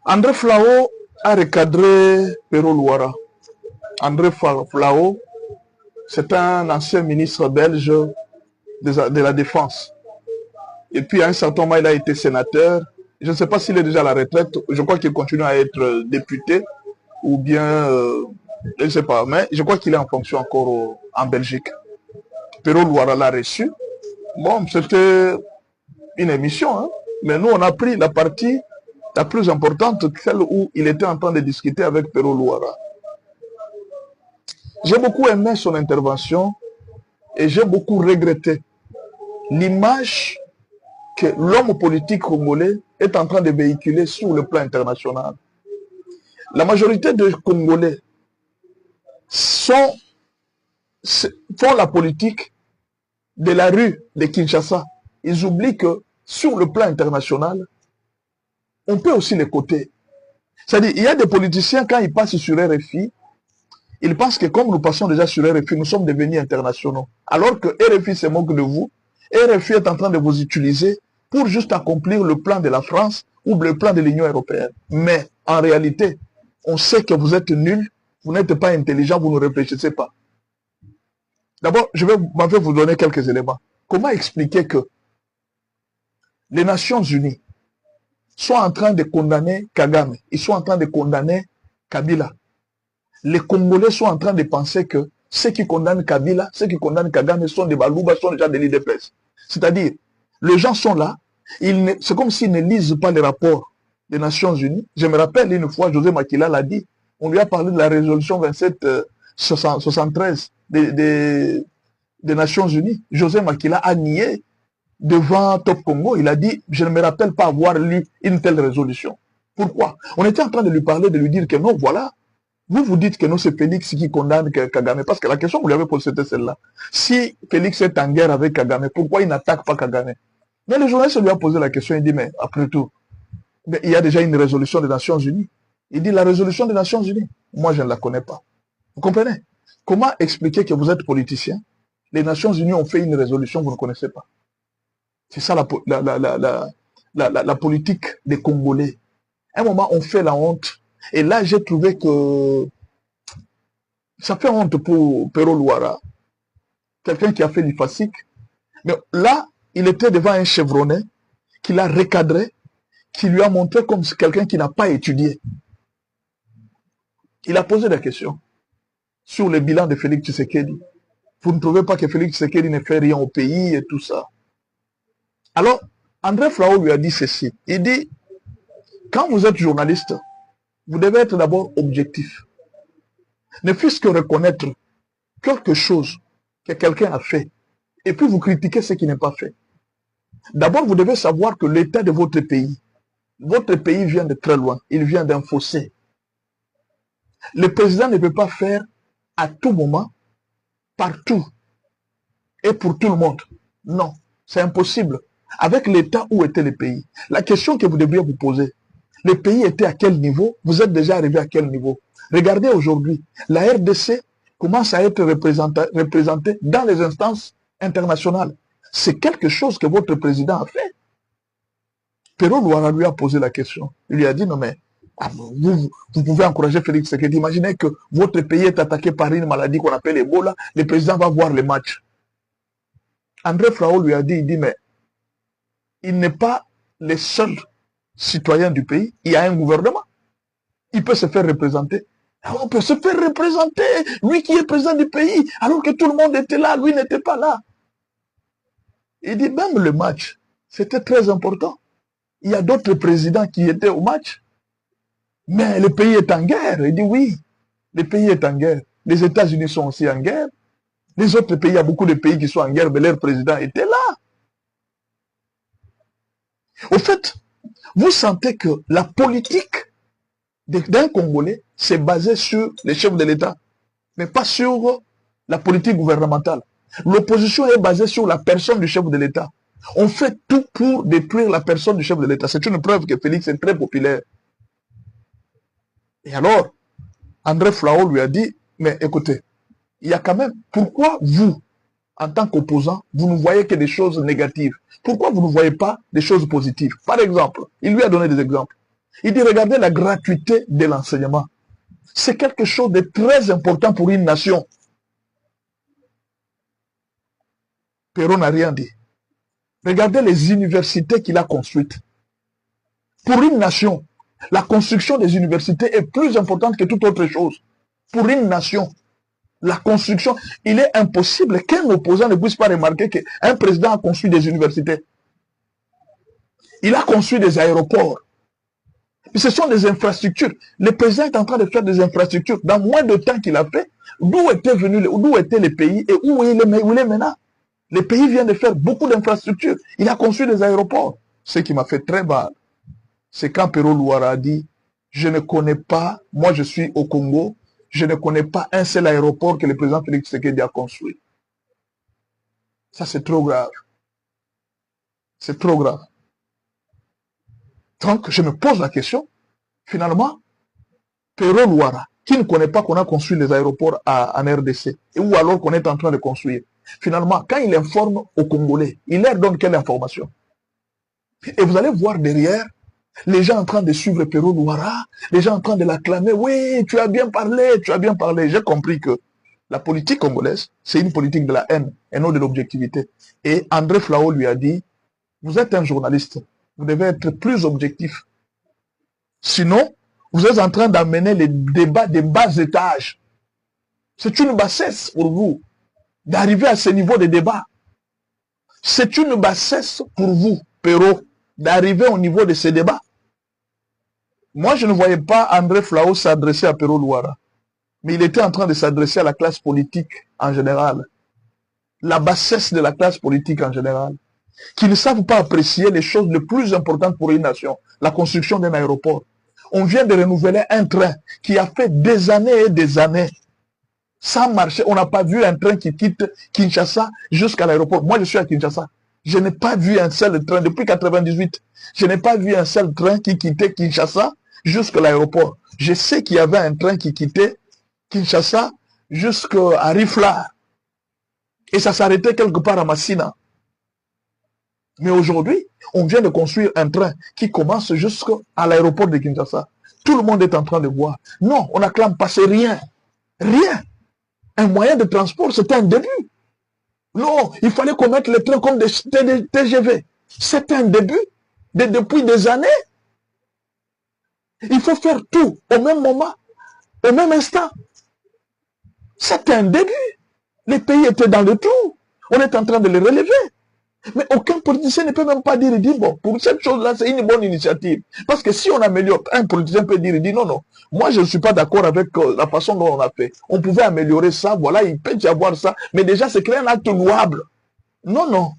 André Flao a recadré Pero Luara. André Flao, c'est un ancien ministre belge de la Défense. Et puis à un certain moment, il a été sénateur. Je ne sais pas s'il est déjà à la retraite. Je crois qu'il continue à être député. Ou bien, je ne sais pas. Mais je crois qu'il est en fonction encore en Belgique. Pero Luara l'a reçu. Bon, c'était une émission. Hein. Mais nous, on a pris la partie la plus importante, celle où il était en train de discuter avec Pero Luara. J'ai beaucoup aimé son intervention et j'ai beaucoup regretté l'image que l'homme politique congolais est en train de véhiculer sur le plan international. La majorité des Congolais font la politique de la rue de Kinshasa. Ils oublient que sur le plan international, on peut aussi les coter. C'est-à-dire, il y a des politiciens, quand ils passent sur RFI, ils pensent que comme nous passons déjà sur RFI, nous sommes devenus internationaux. Alors que RFI se moque de vous. RFI est en train de vous utiliser pour juste accomplir le plan de la France ou le plan de l'Union européenne. Mais en réalité, on sait que vous êtes nuls, vous n'êtes pas intelligent, vous ne réfléchissez pas. D'abord, je vais vous donner quelques éléments. Comment expliquer que les Nations Unies sont en train de condamner Kagame, ils sont en train de condamner Kabila. Les Congolais sont en train de penser que ceux qui condamnent Kabila, ceux qui condamnent Kagame sont des Balouba, sont déjà des leaders de presse. C'est-à-dire, les gens sont là, c'est comme s'ils ne lisent pas les rapports des Nations Unies. Je me rappelle une fois, José Makila l'a dit, on lui a parlé de la résolution 2773 des Nations Unies. José Makila a nié devant Top Congo, il a dit, je ne me rappelle pas avoir lu une telle résolution. Pourquoi? On était en train de lui parler, de lui dire que non, voilà, vous dites que non, c'est Félix qui condamne Kagame, parce que la question que vous lui avez posée, c'était celle-là. Si Félix est en guerre avec Kagame, pourquoi il n'attaque pas Kagame? Mais le journaliste lui a posé la question, il dit, mais après tout, mais il y a déjà une résolution des Nations Unies. Il dit, la résolution des Nations Unies, moi je ne la connais pas. Vous comprenez? Comment expliquer que vous êtes politicien? Les Nations Unies ont fait une résolution que vous ne connaissez pas. C'est ça la politique des Congolais. À un moment, on fait la honte. Et là, j'ai trouvé que ça fait honte pour Pero Luara, quelqu'un qui a fait l'IFASIC. Mais là, il était devant un chevronnet qui l'a recadré, qui lui a montré comme quelqu'un qui n'a pas étudié. Il a posé des questions sur le bilan de Félix Tshisekedi. Vous ne trouvez pas que Félix Tshisekedi ne fait rien au pays et tout ça? Alors, André Flao lui a dit ceci. Il dit, quand vous êtes journaliste, vous devez être d'abord objectif. Ne fût-ce que reconnaître quelque chose que quelqu'un a fait, et puis vous critiquez ce qui n'est pas fait. D'abord, vous devez savoir que l'état de votre pays vient de très loin, il vient d'un fossé. Le président ne peut pas faire à tout moment, partout, et pour tout le monde. Non, c'est impossible. Avec l'état où était le pays. La question que vous devriez vous poser, le pays était à quel niveau? Vous êtes déjà arrivé à quel niveau? Regardez aujourd'hui, la RDC commence à être représentée dans les instances internationales. C'est quelque chose que votre président a fait. Pero Luara lui a posé la question. Il lui a dit, non mais, vous pouvez encourager Félix Tshisekedi. Imaginez que votre pays est attaqué par une maladie qu'on appelle Ebola, le président va voir les matchs. André Flao lui a dit, il dit, mais il n'est pas le seul citoyen du pays, il y a un gouvernement. Il peut se faire représenter. On peut se faire représenter, lui qui est président du pays, alors que tout le monde était là, lui n'était pas là. Il dit, même le match, c'était très important. Il y a d'autres présidents qui étaient au match, mais le pays est en guerre. Il dit, oui, le pays est en guerre. Les États-Unis sont aussi en guerre. Les autres pays, il y a beaucoup de pays qui sont en guerre, mais leur président était là. Au fait, vous sentez que la politique d'un Congolais, c'est basé sur les chefs de l'État, mais pas sur la politique gouvernementale. L'opposition est basée sur la personne du chef de l'État. On fait tout pour détruire la personne du chef de l'État. C'est une preuve que Félix est très populaire. Et alors, André Flao lui a dit, mais écoutez, il y a quand même, pourquoi vous, en tant qu'opposant, vous ne voyez que des choses négatives? Pourquoi vous ne voyez pas des choses positives? Par exemple, il lui a donné des exemples. Il dit, regardez la gratuité de l'enseignement. C'est quelque chose de très important pour une nation. Perrault n'a rien dit. Regardez les universités qu'il a construites. Pour une nation, la construction des universités est plus importante que toute autre chose. Pour une nation, la construction, il est impossible qu'un opposant ne puisse pas remarquer qu'un président a construit des universités. Il a construit des aéroports. Ce sont des infrastructures. Le président est en train de faire des infrastructures. Dans moins de temps qu'il a fait, d'où étaient les pays et où il est maintenant. Le pays vient de faire beaucoup d'infrastructures. Il a construit des aéroports. Ce qui m'a fait très mal, c'est quand Perrault Louara a dit, je ne connais pas, moi je suis au Congo, je ne connais pas un seul aéroport que le président Félix Tshisekedi a construit. Ça c'est trop grave. C'est trop grave. Donc je me pose la question, finalement, Perrault Louara, qui ne connaît pas qu'on a construit les aéroports en RDC, ou alors qu'on est en train de construire, finalement, quand il informe aux Congolais, il leur donne quelle information? Et vous allez voir derrière, les gens en train de suivre Perrault Louara, les gens en train de l'acclamer, oui, tu as bien parlé, tu as bien parlé. J'ai compris que la politique congolaise, c'est une politique de la haine et non de l'objectivité. Et André Flao lui a dit, vous êtes un journaliste, vous devez être plus objectif. Sinon, vous êtes en train d'amener les débats des bas étages. C'est une bassesse pour vous d'arriver à ce niveau de débat. C'est une bassesse pour vous, Perrault, d'arriver au niveau de ces débats. Moi, je ne voyais pas André Flao s'adresser à Perrault Louara, mais il était en train de s'adresser à la classe politique en général. La bassesse de la classe politique en général, qui ne savent pas apprécier les choses les plus importantes pour une nation, la construction d'un aéroport. On vient de renouveler un train qui a fait des années et des années sans marcher. On n'a pas vu un train qui quitte Kinshasa jusqu'à l'aéroport. Moi, je suis à Kinshasa. Je n'ai pas vu un seul train depuis 1998. Je n'ai pas vu un seul train qui quittait Kinshasa jusqu'à l'aéroport. Je sais qu'il y avait un train qui quittait Kinshasa jusqu'à Rifla. Et ça s'arrêtait quelque part à Massina. Mais aujourd'hui, on vient de construire un train qui commence jusqu'à l'aéroport de Kinshasa. Tout le monde est en train de voir. Non, on n'acclame pas, c'est rien. Rien. Un moyen de transport, c'était un début. Non, il fallait qu'on mette les trains comme des TGV. C'était un début. Depuis des années. Il faut faire tout au même moment, au même instant. C'était un début. Les pays étaient dans le trou. On est en train de les relever. Mais aucun politicien ne peut même pas dire, il dit, bon, pour cette chose-là, c'est une bonne initiative. Parce que si on améliore, un politicien peut dire, il dit, non, non, moi je ne suis pas d'accord avec la façon dont on a fait. On pouvait améliorer ça, voilà, il peut y avoir ça, mais déjà c'est créer un acte louable. Non, non,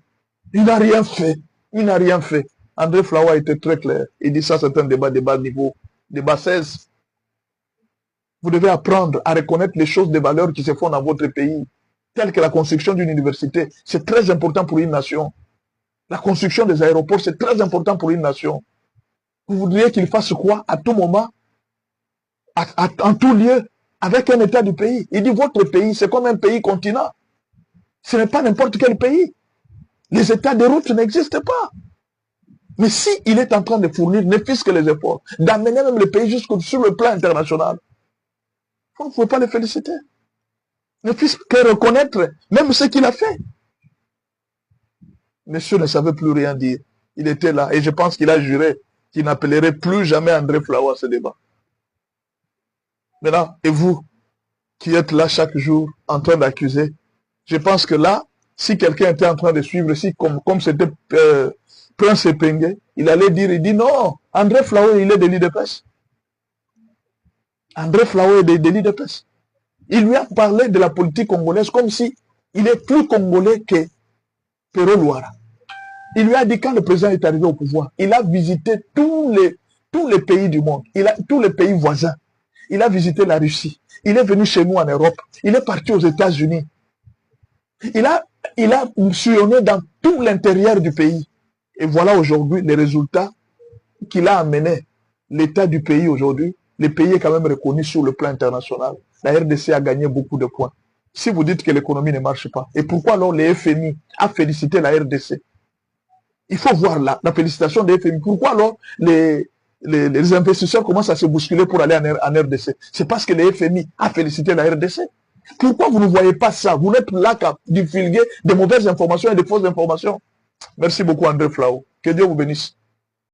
il n'a rien fait. Il n'a rien fait. André Flao a été très clair. Il dit ça, c'est un débat de bas niveau, débat 16. Vous devez apprendre à reconnaître les choses de valeur qui se font dans votre pays, telles que la construction d'une université. C'est très important pour une nation. La construction des aéroports, c'est très important pour une nation. Vous voudriez qu'il fasse quoi à tout moment, en tout lieu, avec un état du pays? Il dit, votre pays, c'est comme un pays continent. Ce n'est pas n'importe quel pays. Les états de route n'existent pas. Mais si il est en train de fournir, ne fût-ce que les efforts, d'amener même le pays jusqu'au sur le plan international, vous ne pouvez pas le féliciter. Ne fût-ce que reconnaître même ce qu'il a fait. Monsieur ne savait plus rien dire. Il était là. Et je pense qu'il a juré qu'il n'appellerait plus jamais André Flao à ce débat. Maintenant, et vous, qui êtes là chaque jour en train d'accuser, je pense que là, si quelqu'un était en train de suivre, si comme c'était Prince Epengue, il allait dire, il dit non, André Flao, il est délit de presse. André Flao est délit de presse. Il lui a parlé de la politique congolaise comme si il est plus congolais que Perrault Louara. Il lui a dit quand le président est arrivé au pouvoir, il a visité tous les pays du monde, tous les pays voisins. Il a visité la Russie. Il est venu chez nous en Europe. Il est parti aux États-Unis. Il a sillonné dans tout l'intérieur du pays. Et voilà aujourd'hui les résultats qu'il a amenés. L'état du pays aujourd'hui, le pays est quand même reconnu sur le plan international. La RDC a gagné beaucoup de points. Si vous dites que l'économie ne marche pas, et pourquoi alors le FMI a félicité la RDC? Il faut voir la félicitation des FMI. Pourquoi alors les investisseurs commencent à se bousculer pour aller en RDC. C'est parce que le FMI a félicité la RDC. Pourquoi vous ne voyez pas ça? Vous n'êtes là qu'à divulguer de mauvaises informations et de fausses informations. Merci beaucoup André Flao. Que Dieu vous bénisse.